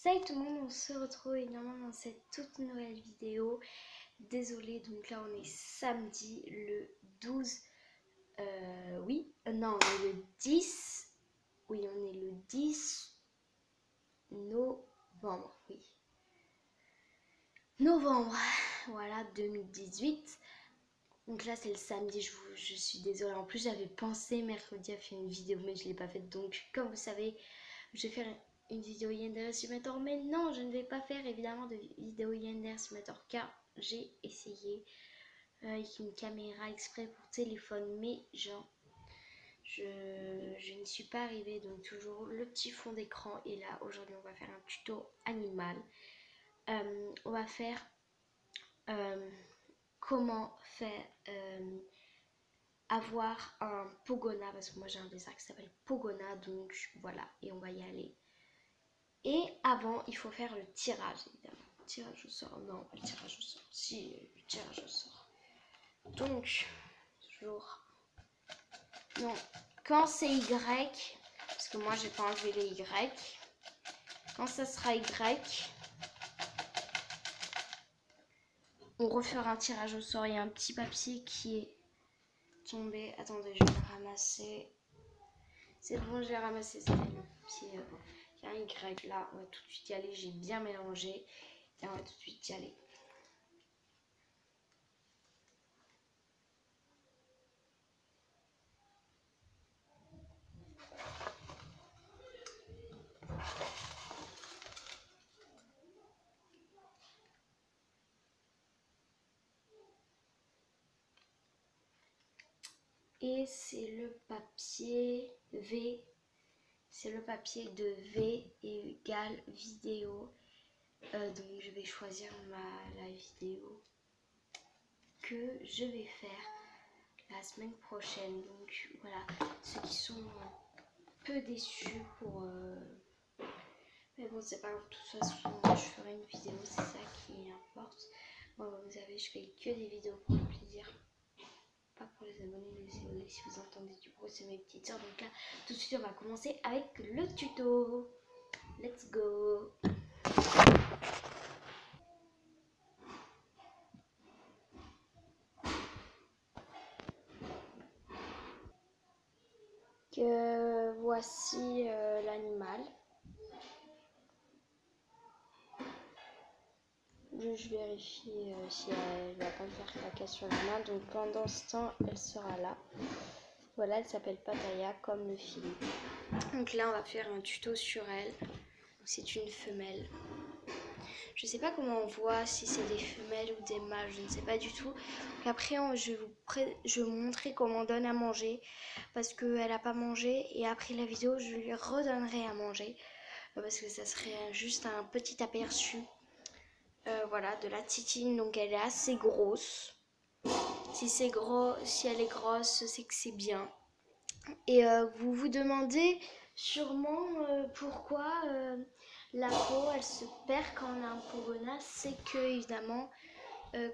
Salut tout le monde, on se retrouve évidemment dans cette toute nouvelle vidéo. Désolée, donc là on est samedi le 12, non on est le 10, oui on est le 10 novembre, novembre, voilà 2018. Donc là c'est le samedi, je suis désolée, en plus j'avais pensé mercredi à faire une vidéo mais je ne l'ai pas faite. Donc comme vous savez, je vais faire une vidéo Yandere Simulator, mais non, je ne vais pas faire évidemment de vidéo Yandere Simulator car j'ai essayé avec une caméra exprès pour téléphone, mais genre je n'y suis pas arrivée. Donc toujours le petit fond d'écran. Et là aujourd'hui on va faire un tuto animal. On va faire comment faire avoir un Pogona, parce que moi j'ai un lézard qui s'appelle Pogona, donc voilà, et on va y aller. Et avant, il faut faire le tirage, évidemment. Tirage au sort, non, pas le tirage au sort. Si, le tirage au sort. Donc, toujours. Non, quand c'est Y, parce que moi, j'ai pas enlevé les Y. Quand ça sera Y, on refera un tirage au sort. Il y a un petit papier qui est tombé. Attendez, je vais le ramasser. C'est bon, j'ai ramassé. C'était le petit... il y a un Y là. On va tout de suite y aller. J'ai bien mélangé. Et on va tout de suite y aller. Et c'est le papier V, c'est le papier de V égale vidéo. Donc je vais choisir la vidéo que je vais faire la semaine prochaine. Donc voilà, ceux qui sont un peu déçus pour... Mais bon, c'est pas grave, de toute façon, je ferai une vidéo, c'est ça qui importe. Moi, vous savez, je fais que des vidéos pour le plaisir. Pas pour les abonnés, désolé si vous entendez du bruit, c'est mes petites soeurs. Donc là, tout de suite, on va commencer avec le tuto. Let's go. Voici l'animal. Je vérifie si elle va pas me faire caca sur la main. Donc pendant ce temps, elle sera là. Voilà, elle s'appelle Pattaya comme le film. Donc là, on va faire un tuto sur elle. C'est une femelle. Je sais pas comment on voit si c'est des femelles ou des mâles, je ne sais pas du tout. Donc après, je vais vous montrer comment on donne à manger parce qu'elle n'a pas mangé. Et après la vidéo, je lui redonnerai à manger parce que ça serait juste un petit aperçu. Voilà, de la titine. Donc elle est assez grosse. Si c'est gros, si elle est grosse, c'est que c'est bien. Et vous vous demandez sûrement pourquoi la peau elle se perd quand on a un Pogona. C'est que évidemment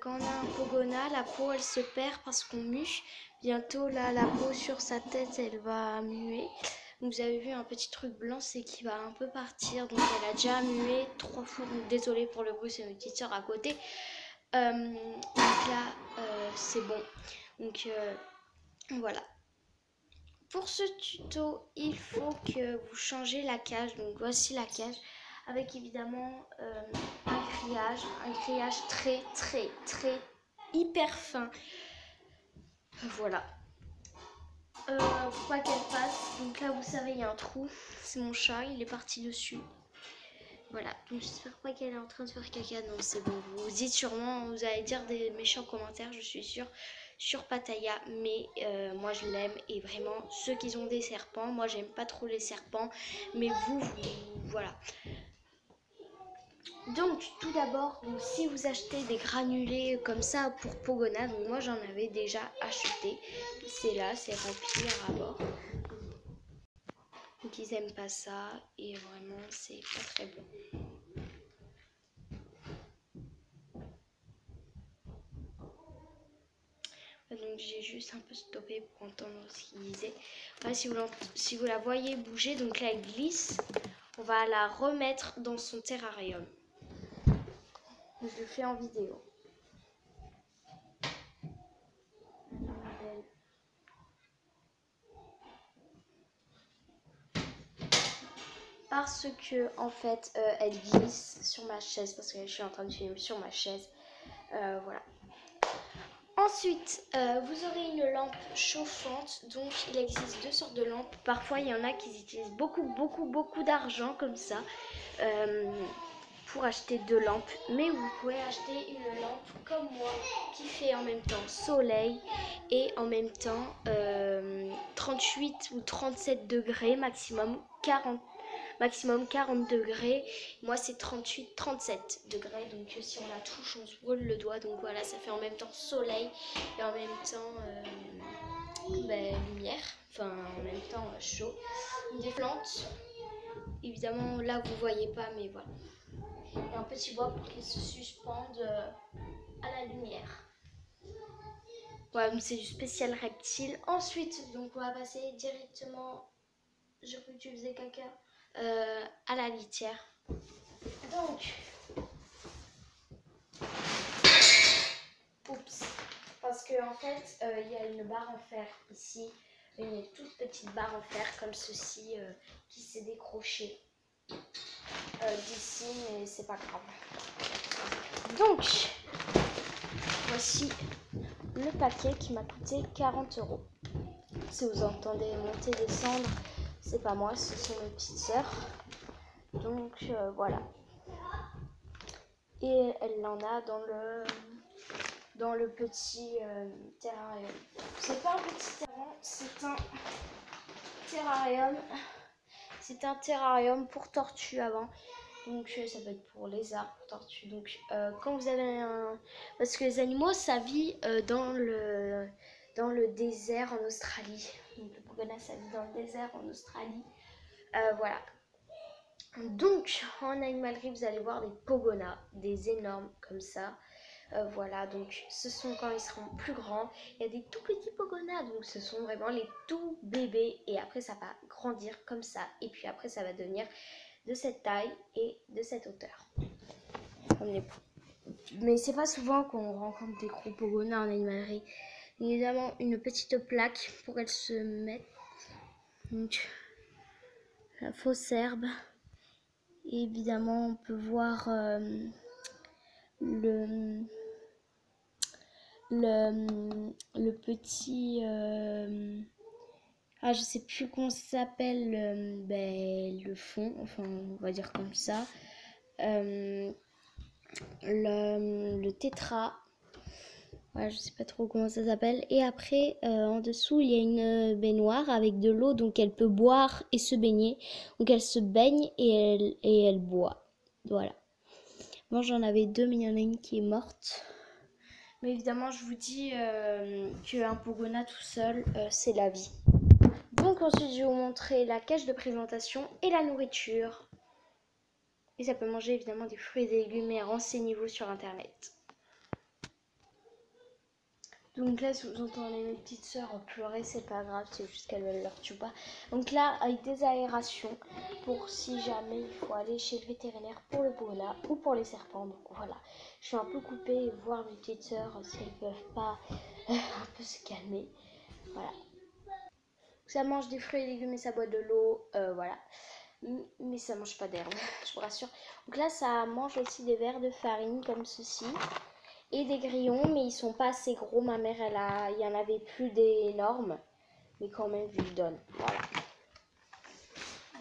quand on a un Pogona, la peau elle se perd parce qu'on mue. Bientôt là, la peau sur sa tête elle va muer. Donc, vous avez vu un petit truc blanc, c'est qui va un peu partir. Donc elle a déjà mué 3 fois. Donc désolée pour le bruit, c'est ma petite soeur à côté. Donc là c'est bon. Donc voilà. Pour ce tuto, il faut que vous changez la cage. Donc voici la cage avec évidemment un grillage très hyper fin. Voilà. Pour pas qu'elle passe. Donc là vous savez il y a un trou. C'est mon chat, il est parti dessus. Voilà, donc j'espère pas qu'elle est en train de faire caca. Non, c'est bon. Vous dites sûrement, vous allez dire des méchants commentaires, je suis sûre, sur Pattaya. Mais moi je l'aime. Et vraiment, ceux qui ont des serpents, moi j'aime pas trop les serpents. Mais voilà. Donc tout d'abord, si vous achetez des granulés comme ça pour Pogona, donc moi j'en avais déjà acheté. C'est là, c'est rempli à bord. Donc ils aiment pas ça. Et vraiment, c'est pas très bon. Donc j'ai juste un peu stoppé pour entendre ce qu'il disait. Voilà, si vous la voyez bouger, donc là elle glisse. on va la remettre dans son terrarium. Je le fais en vidéo. Parce que en fait elle glisse sur ma chaise parce que je suis en train de filmer sur ma chaise. Voilà. Ensuite, vous aurez une lampe chauffante. Donc, il existe deux sortes de lampes. Parfois, il y en a qui utilisent beaucoup d'argent comme ça pour acheter deux lampes. Mais vous pouvez acheter une lampe comme moi qui fait en même temps soleil et en même temps 38 ou 37 degrés maximum, 40 degrés. Moi c'est 38-37 degrés, donc si on la touche on se brûle le doigt. Donc voilà, ça fait en même temps soleil et en même temps lumière, enfin en même temps chaud. Des plantes, évidemment là vous voyez pas, mais voilà, et un petit bois pour qu'elles se suspendent à la lumière. Voilà, donc c'est du spécial reptile. Ensuite, donc on va passer directement, je crois que tu faisais caca, à la litière. Donc, oups, parce que en fait, il y a une barre en fer ici, une toute petite barre en fer comme ceci qui s'est décrochée d'ici, mais c'est pas grave. Donc, voici le paquet qui m'a coûté 40 €. Si vous entendez monter, descendre, c'est pas moi, ce sont mes petites sœurs. Donc voilà. Et elle en a dans le petit terrarium. C'est pas un petit terrarium, c'est un terrarium. C'est un terrarium pour tortues avant. Donc ça peut être pour lézards, pour tortues. Donc quand vous avez un... Parce que les animaux, ça vit dans le désert en Australie. Donc le pogona, ça vit dans le désert en Australie. Voilà. Donc en animalerie, vous allez voir des pogonas, des énormes comme ça. Voilà, donc ce sont quand ils seront plus grands. Il y a des tout petits pogonas, donc ce sont vraiment les tout bébés. Et après ça va grandir comme ça. Et puis après ça va devenir de cette taille et de cette hauteur. Mais c'est pas souvent qu'on rencontre des gros pogonas en animalerie. Évidemment une petite plaque pour qu'elle se mette. Donc la fausse herbe. Et évidemment on peut voir le petit je sais plus comment ça s'appelle, le fond, enfin on va dire comme ça, le tétra, voilà, je sais pas trop comment ça s'appelle. Et après en dessous il y a une baignoire avec de l'eau, donc elle peut boire et se baigner, donc elle se baigne et elle boit. Voilà. Moi j'en avais deux, mais il y en a une qui est morte. Mais évidemment, je vous dis qu'un pogona tout seul, c'est la vie. Donc ensuite, je vais vous montrer la cage de présentation et la nourriture. Et ça peut manger évidemment des fruits et des légumes, et renseignez-vous sur internet. Donc là, si vous entendez mes petites sœurs pleurer, c'est pas grave, c'est juste qu'elles veulent leur tuba. Donc là, avec des aérations, pour si jamais il faut aller chez le vétérinaire pour le pogona ou pour les serpents. Donc voilà, je suis un peu coupée et voir mes petites sœurs si elles peuvent pas un peu se calmer. Voilà. Ça mange des fruits et légumes et ça boit de l'eau, voilà. Mais ça mange pas d'herbe, je vous rassure. Donc là, ça mange aussi des verres de farine comme ceci. Et des grillons, mais ils sont pas assez gros. Ma mère, il y en avait plus d'énormes, mais quand même, je lui donne. Voilà.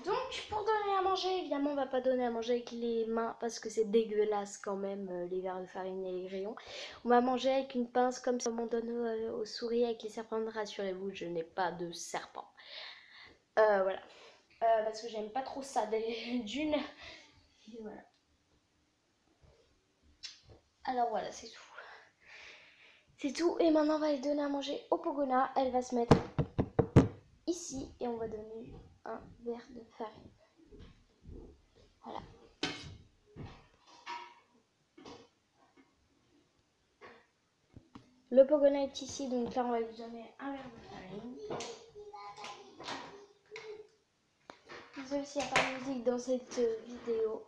Donc, pour donner à manger, évidemment, on va pas donner à manger avec les mains parce que c'est dégueulasse quand même, les verres de farine et les grillons. On va manger avec une pince comme ça, on donne aux souris avec les serpents. Rassurez-vous, je n'ai pas de serpent. Voilà. Parce que j'aime pas trop ça, d'une. Et voilà. Alors voilà, c'est tout. C'est tout, et maintenant on va lui donner à manger au pogona. Elle va se mettre ici et on va donner un verre de farine. Voilà. Le pogona est ici, donc là on va lui donner un verre de farine. même s'il n'y a pas de musique dans cette vidéo.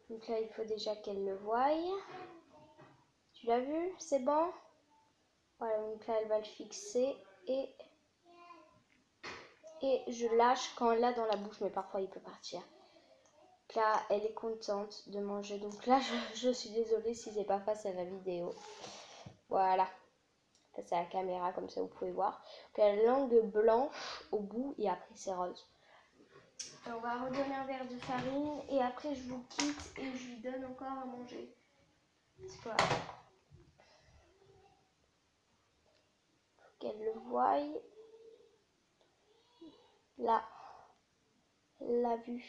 Donc là, il faut déjà qu'elle le voie. Tu l'as vu? C'est bon? Voilà, donc là, elle va le fixer et je lâche quand elle l'a dans la bouche, mais parfois il peut partir. Donc là, elle est contente de manger. Donc là, je suis désolée si c'est pas face à la vidéo. Voilà. Face à la caméra, comme ça vous pouvez voir. Donc elle a la langue blanche au bout et après c'est rose. On va redonner un verre de farine et après je vous quitte et je lui donne encore à manger. C'est quoi? Faut qu'elle le voie. Là, elle l'a vu.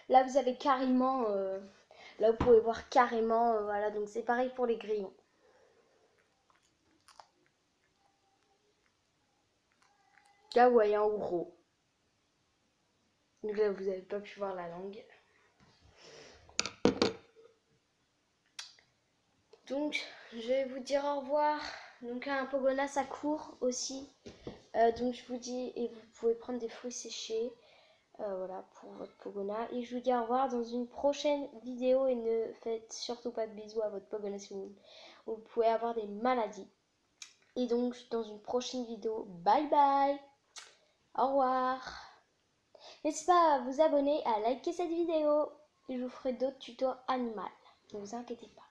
Là vous avez carrément, là vous pouvez voir carrément, voilà, donc c'est pareil pour les grillons. Là vous voyez en gros. Donc là vous n'avez pas pu voir la langue. Donc je vais vous dire au revoir. Donc là un pogona ça court aussi. Donc je vous dis, et vous pouvez prendre des fruits séchés. Voilà pour votre pogona. Et je vous dis au revoir dans une prochaine vidéo. Et ne faites surtout pas de bisous à votre pogona si vous pouvez avoir des maladies. Et donc dans une prochaine vidéo, bye bye. Au revoir. N'hésitez pas à vous abonner, à liker cette vidéo. Et je vous ferai d'autres tutos animaux. Ne vous inquiétez pas.